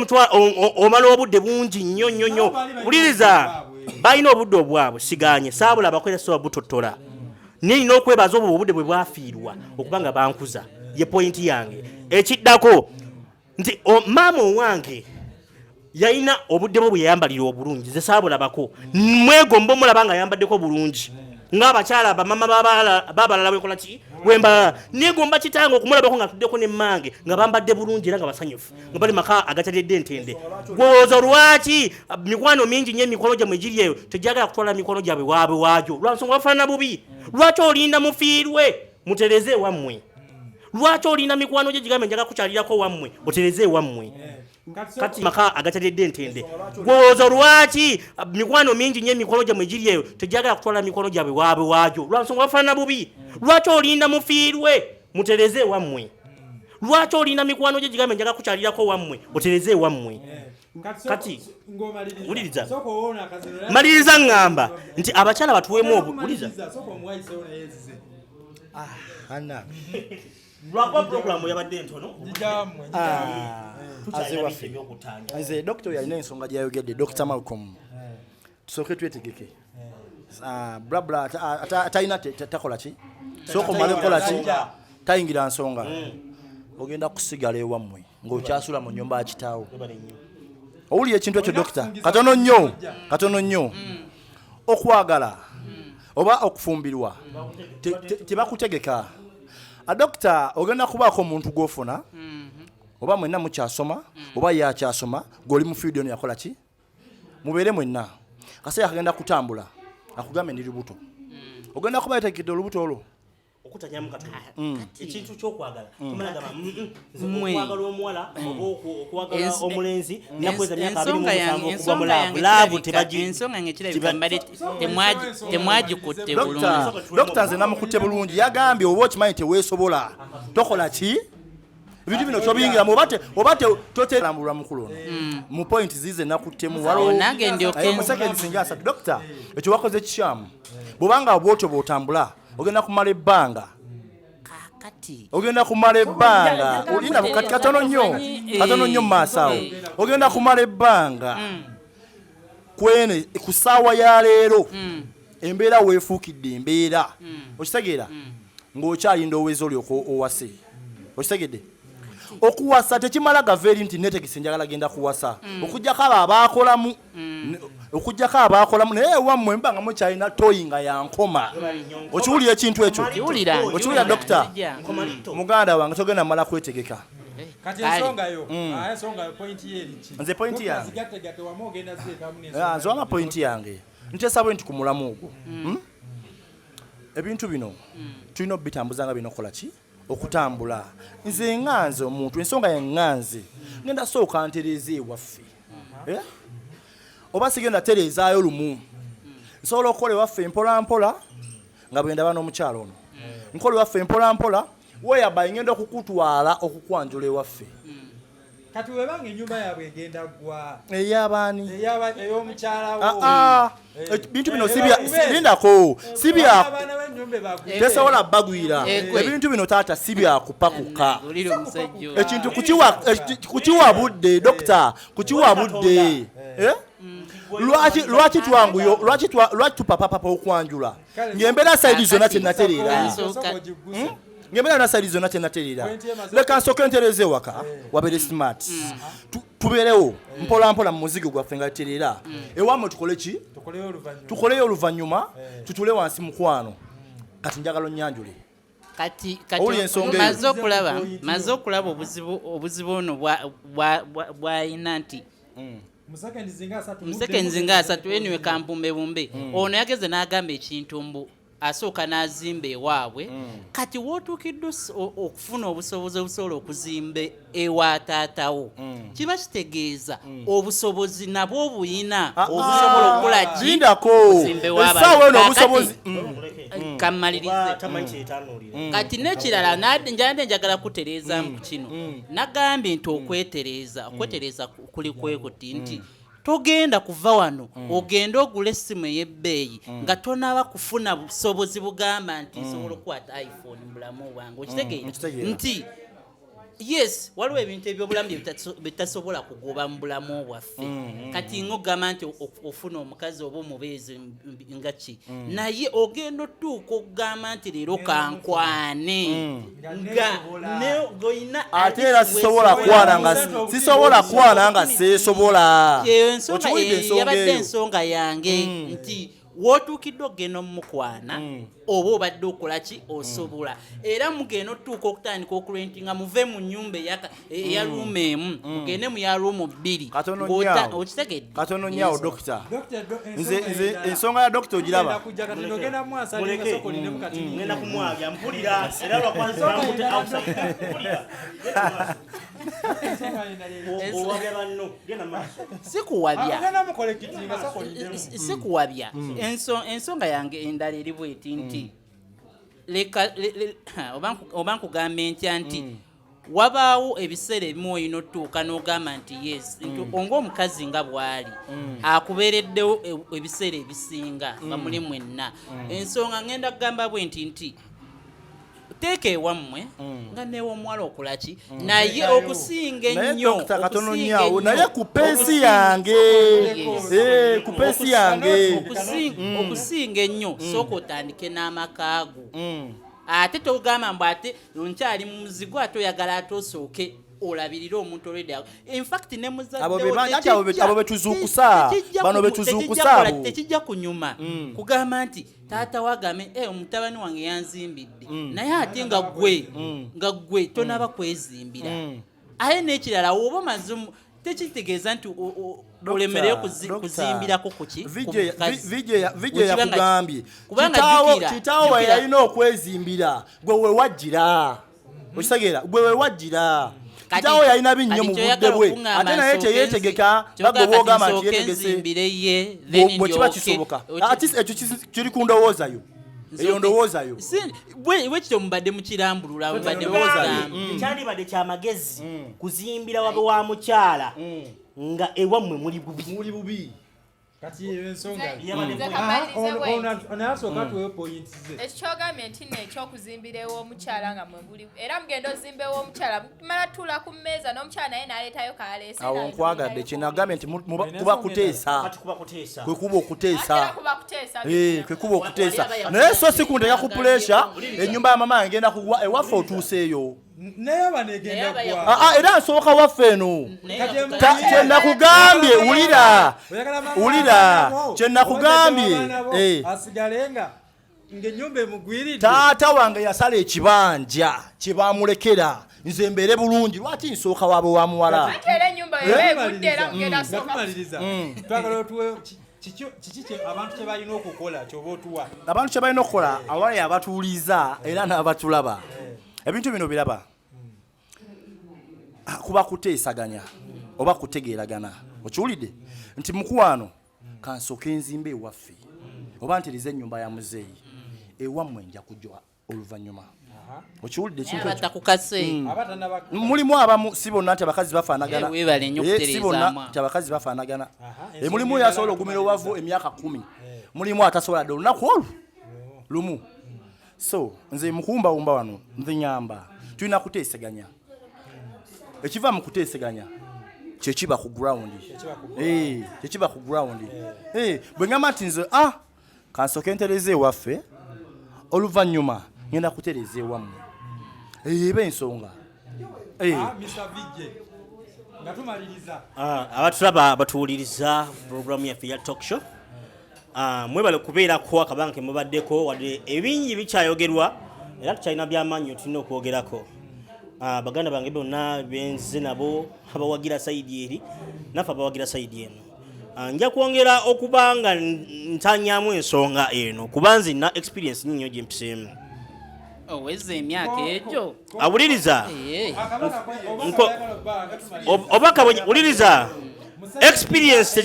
omala obudde bungi nnyo nnyo nnyo wuliriza balina obudde obwabwe siganye saabula abakwera soba butottola nina okwebaza obwo obudde bwe bwafiirwa okuba nga bankuza ye pointi yange ekiddako nti maama owange yalina obudde bwe yayambalira obulungi ze saabulabako mwegomba omulaba nga yambaddeko bulungi ng'abakyala bamama babalala bwekola ki bwembalala negomba kitange okumulabako nga tuddeko nemmange nga bambadde bulungi era nga basanyufu nga bali maka agatalidde entende gwolowooza lwaki mikwano mingi nnyo emikono gyamwe egiri eyo tegyagala kutwala mikono gyabwe waabe waagyo lwansonga bafaanana bubi lwaki olinda mufiirwe mutereze ewammwe lwaki olinda mikwano gye gigambe njaga kukyalirako wammwe otereze ewammwe kati maka agatalidde entende gwolowooza lwaki mikwano mingi nnyo emikono gyamwe egiri eyo tegyagala kutwala mikono gyabwe waabe waagyo lwansonga bafaanana bubi lwaki olinda mufiirwe mutereze ewammwe lwaki olinda mikwano gye gigambe njaga kukyalirako wammwe otereze ewammwe kati wuliriza maliriza ngamba nti abakyala batuweemu wuliriza lwakuba puroguramu yabadde ntono nze dokita oyo alina ensonga gyayogedde Dr. Malcolm tusooke twetegeke blabla atalina takola ki sooka omale kukola ki tayingira nsonga ogenda kusigala ewammwe ng'okyasula mu nnyumba ya kitaawo owulira ekintu ekyo dokita katono nnyo okwagala oba okufumbirwa tebakutegeka dokita ogenda kubaako omuntu gw'ofuna oba mwenna mukyasoma oba yakyasoma g'oli mu fiidiyo yakola ki mubeere mwenna kaseera kagenda kutambula akugambe ndi lubuto ogenda kuba yategekedde olubuto olwo okutanyamu katono ekintu kyokwagala kumanagamba okwagala omuwala oba okwagala omulenzi nakweza myaka 27 okuva mu laavu ensonga ngekirabikambale temwagikutte bulungi dokita nze namukutte bulungi yagambye oba okimanyi teweesobola tokola ki ebintu bino kyobiyingiramu oba toterambulwa mukulu ono mu point zize nakuttemu walomusekendi singa asatu dokita ekyo wakoze kikyamu bwobanga bwotyo bwotambula ogenda kumala ebbanga olina katono nnyo mu maaso awo ogenda kumala ebbanga kwene ku ssaawa ya leero embeera weefuukidde embeera okitegeera ng'okyali ndowooza olyoko owase okitegedde okuwasa tekimala gaveeri nti netegese njagala genda kuwasa okujjako abo abaakolamu naye ewammwe mba nga mukyalina toyi nga yankoma okiwulira ekintu ekyo okiwulira dokita muganda wange togenda mala kwetegeka kati ensongayo point yeri nze pointi yange nze wama pointi yange nteesabwe nti ku mulamu ogwo ebintu bino tulina obitambuza nga binokola ki okutambula nze nganze omuntu ensonga yanganze ngenda sooka ntereeza ewaffe oba sigenda tereezaayo lumu nsobola okukola ewaffe mpolampola nga bwe ndaba n'omukyalo ono nkola ewaffe mpolampola weeyaba ngenda okukutwala okukwanjula ewaffe kati webanga ennyumba yaabwe egenda gwa ey'abaani ey'omukyalawo ebintu bino lindako tesobola bagwira ebintu bino taata si byakupakuka ekintu kukiwa budde dokita kukiwa budde lwaki twanguyo lwaki tupapapapa okwanjula ng'embeera sayidi zonna kyenatereera ng'embeera na sayidi zonna kyenatereera leka nsooke ntereeza ewaka wabeere smart tubeerewo mpolampola mu muzigo gwaffe nga tereera ewammwe tukole ki tukoleyo oluvannyuma tutule wansi mukwano kati njagala onnyanjule kati maze okulaba obuzibu ono bw'ayina nti musekenzi nga asatu eniwe kambumbebumbe ono yageze n'agamba ekintu mbu asooka n'azimba ewaabwe kati wootuukiddwa okufuna obusobozi obusobola okuzimba ewa taatawo kiba kitegeeza obusobozi nabwo obuyina obusobola okukola essaawa eno obusobozi kammalirize kati n'ekirala njagala kutereeza mu kino nagambye nti okwetereeza kuli kwekuti nti togenda kuva wano ogenda ogula essimu ey'ebbeeyi nga tonaaba kufuna busobozi bugamba nti nsobola okukwata iphone mu bulamu bwange okitegeera nti yes waliwo ebintu ebyobulamu bitasobola kugoba mu bulamu bwaffe kati ng'ogamba nti ofuna omukazi oba omubeezi nga ki naye ogenda otuuka okugamba nti leero kankwane nga goyina ate era sisobola kwana nga seesobola yabadde ensonga yange nti wootuukiddwa ogenda omukwana oba obadde okola ki osobola era mugenda otuuka okutandika okurentinga muve mu nnyumba eya ruumu emu mugende mu ya ruumu bbiri okitegedde katono nnyawo dokita nze ensonga ya dokita ogiraba ngenda kumwabya mpulira era lwakwanzempulira owabya banno genda maaso sikuwabya ensonga yange endala eri bweti nti oba nkugambe ntya nti wabaawo ebiseera ebimu olina otuuka n'ogamba nti yes ng'omukazi nga bw'ali akubeereddewo ebiseera ebisinga nga muli mwenna ensonga ngenda kugamba bwe nti teeka ewammwe nga neew'omuwala okola ki naye okusinga ennyo naye ku pensi yange okusinga ennyo sooka otandike n'amakaago ate togamba mbu ate nkyali mu muzigo ate oyagala ate osooke olabirira omuntu olwedde infact ne abo betuzuukusa bano betuzuukusa tekijja kunyuma kugamba nti taata wagame omutabani wange yanzimbidde naye ate nga gwe tonaba kwezimbira aye n'ekirala woba mazumu tekitegeeza nti olemereyo kuzimbirako kuki vijje yakugambye kitaawo yalina okwezimbira gwe wewajjira okitegeera gwe wewajjira kitaawo yalina binnyo mu budde bwe ate naye teyeetegeka bagwe boogamba nti yeetegese bwe kiba kisoboka ati ekyo kiri ku ndowoozayo eyo ndowoozayo bwekityo mubadde mukirambulula kyandibadde kyamagezi kuzimbira wabe wa mukyala nga ewammwe muli bubi kati ensonga onasooka tuwe point ze ekyogambye nti neekyokuzimbira ew'omukyala nga mwebuli era mugenda ozimba ew'omukyala mala tuula ku mmeeza n'omukyala naye n'aleetayo kaleese awo nkwagadde kyenagambye nti kuba kuteesa kwe kuba okuteesa kwe kuba okuteesa naye so si kunteeka ku puleesha ennyumba ya mama ngenda kugwa ewaffe otuuseeyo naye banegenda kwa era nsooka waffe eno kyenakugambye wulira kyenakugambye asigalenga ng'ennyumba emugwiridde taata wange yasala ekibanja kye baamulekera nze mbeere bulungi lwaki nsooka waabe wa muwala tumaliriza twagala otuwe kiki abantu kye balina okukola kyoba otuwa abantu kye balina okukola awali abatuuliza era n'abatulaba ebintu bino biraba kuba kuteesaganya oba kutegeeragana okiwulidde nti mukuwano kansooka enzimba ewaffe oba nteriza ennyumba ya muzeeyi ewammwe nja kujja oluvannyuma okiwulidde mulimu abamu si bonna nti abakazi bafaanagana si bonna nti abakazi bafaanagana mulimu oyo asobola ogumira owavu emyaka 10 mulimu atasobola dde olunaku olwo lumu so nze mukuwumbawumba wano nze nyamba tulina kuteeseganya ekiva mu kuteeseganya kyekiba ku ground kyekiba ku ground bwe ngamba nti nze kansooka entereza ewaffe oluvannyuma ngenda kutereza ewammwe eba ensonga abatulaba batuwuliriza programu yaffe ya talk show mwebale kubeerako akabanga kemubaddeko wadde ebingi bikyayogerwa era tukyalina byamaanyi tulina okwogerako baganda bange bonna benze nabo abawagira sayidi eri naffe abawagira sayidi eno nja kwongera okuba nga ntanyamu ensonga eno kuba nzina experience nyinyo gye mpiseemu oweza emyaka egyo awuliriza obaka wuliriza experience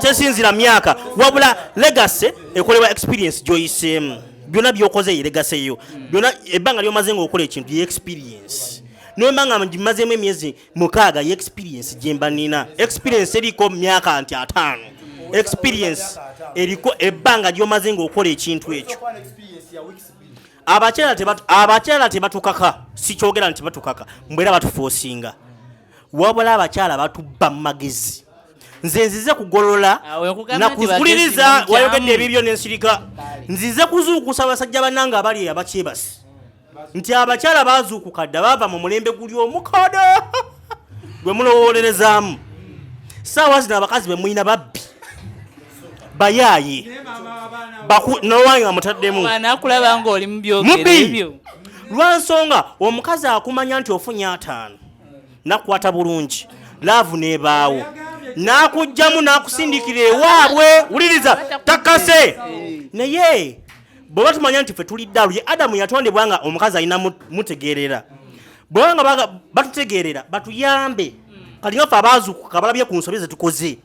tesinzira myaka wabula legacy ekolebwa experience gyoyiseemu byonna byokoze yeregaseyo byonna ebbanga lyomaze ngaokola ekintu ye experience nombanga ngimazeemu emyezi 6 ye experience gyemba nina experience eriko myaka nti 5 experience eriko ebbanga lyomaze ngaokola ekintu ekyo abakyala tebatukaka sikyogera nti batukaka mbwera batufoosinga wabula abakyala batubba mu magezi nze nzize kugolola nakuwuliriza wayogedde ebibyo n'ensirika nzize kuzuukusa abasajja bannanga abali abakyebasi nti abakyala bazuukuka dda baava mu mulembe guli omukado gwe mulowolerezaamu saawa zino abakazi be mulina babbi bayaaye nowange nga mutaddemu nakulaba nga oli mu byogero ebyo lwansonga omukazi akumanya nti ofunye 5 nakukwata bulungi laavu n'ebaawo nakujjamu nakusindikira ewaabwe wuliriza takase naye bweba tumanya nti ffe tuli ddalu ye adamu yatondebwa nga omukazi alina mutegeerera bwebanga batutegeerera batuyambe kati nga ffe abaazuukuka balabye ku nsobi ze tukoze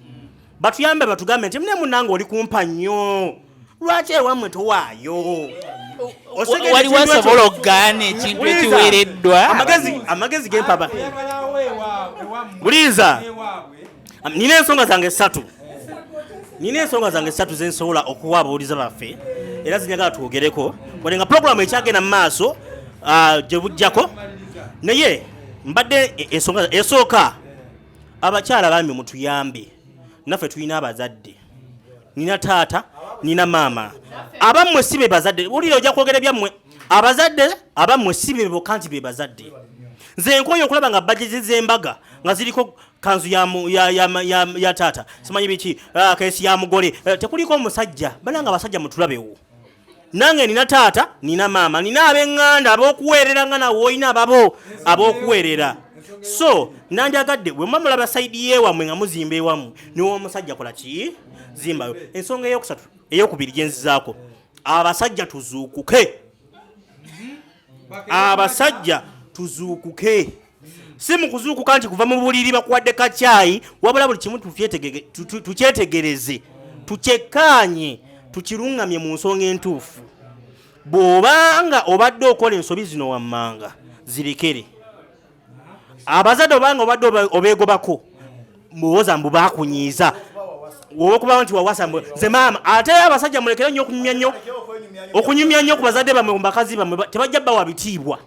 batuyambe batugambe nti mune munanga oli kumpa nnyo lwaki ewammwe towaayo waliwo asobola okugaana ekintu ekiweereddwa amagezi gempaba wuliriza nina ensonga zange 3 zensobola okuwa abawuliza baffe era zinyagala twogereko wadde nga puroguramu ekyagenda mu maaso gye bujjako naye mbadde ensonga esooka abakyala bambi mutuyambe naffe tulina abazadde nina taata nina maama abammwe si be bazadde wulira ojja kwogera byammwe abazadde abammwe si be bokka nti be bazadde nze nkoyo okulaba nga bajeti z'embaga nga ziriko kanzu ya taata simanyi biki kesi ya mugole tekuliko omusajja balanga abasajja mutulabewo nange nina taata nina maama nina ab'eŋŋanda ab'okuweerera nga nawe olina ababo ab'okuweerera so nandyagadde bwe mwamulaba sayidi yeewammwe nga muzimba ewammwe niwo omusajja kola ki zimbayo ensonga eyokubiri gyenzizaako abasajja tuzuukuke abasajja tuzuukuke si mu kuzuukuka nti kuva mu buliri bakuwadde kacyayi wabula buli kimu tukyetegereze tukyekkaanye tukiruŋŋamye mu nsonga entuufu bw'obanga obadde okola ensobi zino wammanga zirekere abazadde obanga obadde obeegobako muwoza mbu baakunyiiza wokuba nti wawasa nze maama ate abasajja mulekere nnyo okunyumya nnyo ku bazadde bamwe mu bakazi bamwe tebajja bawa bitiibwa.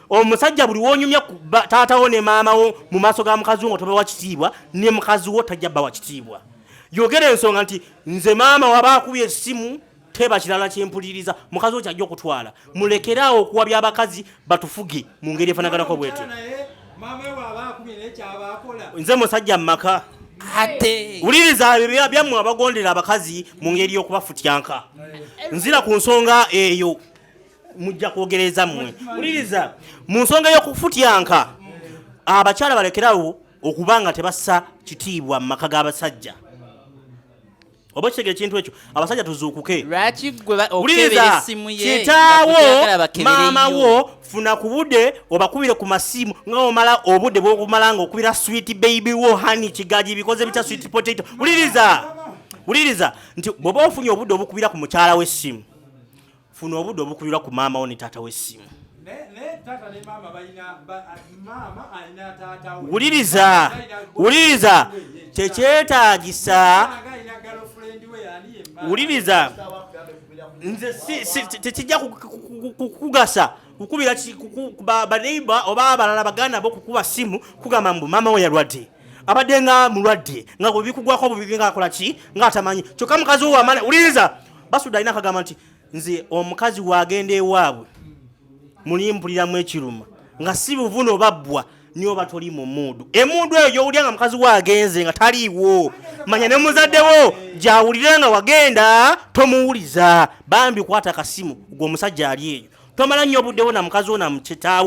Omusajja buli wonyumya taatawo ne maamawo mu maaso ga mukazi wo tobawa kitiibwa ne mukazi wo tajja bawa kitiibwa. Yogera ensonga nti nze maama waba akubye essimu teba kirala kyempuliriza mukazi wo kyajja okutwala. Mulekeraawo okuwabya abakazi batufuge mu ngeri efaanaganako bw'etyo. Nze musajja mmaka ate wuliriza byammwe abagondera abakazi mu ngeri y'okubafutyanka. Nzira ku nsonga eyo mujja kwogereza mmwe. Wuliriza mu nsonga y'okufutyanka abakyala balekerawo okubanga tebassa kitiibwa mu maka g'abasajja. Oba kitegeera ekintu ekyo abasajja tuzuukuke. Wuliriza kitaawo maama wo funa ku budde obakubire ku masimu nga omala obudde bw'okumala ng'okubira sweet baby wo honey kigaji bikoze bitya sweet potato. Wuliriza nti bw'oba ofunye obudde obukubira ku mukyala w'essimu funa obudde obukubira ku maama wo ne taata w'essimu. Wuliriza tekyetaagisa. Wuliriza nze tekijja kukugasa kukubira baneiba oba abalala baganda bo kukuba simu kugamba mbu maama we yalwadde abadde nga mulwadde nga bikugwako bubibi nga akola ki nga atamanyi kyokka mukazi wo wamala. Wuliriza Basudda alina akagamba nti nze omukazi wagenda ewaabwe mulimpuliramu ekiruma nga si buvuno babbwa niyo batoli mu muudu. Emuudu eyo gy'owulira nga mukazi wagenze nga taliiwo manya ne muzaddewo gy'awulira nga wagenda tomuwuliza bambi kwata akasimu gwe omusajja ali eyo tomala nnyo obuddewo na mukazi wo na mukitaawo.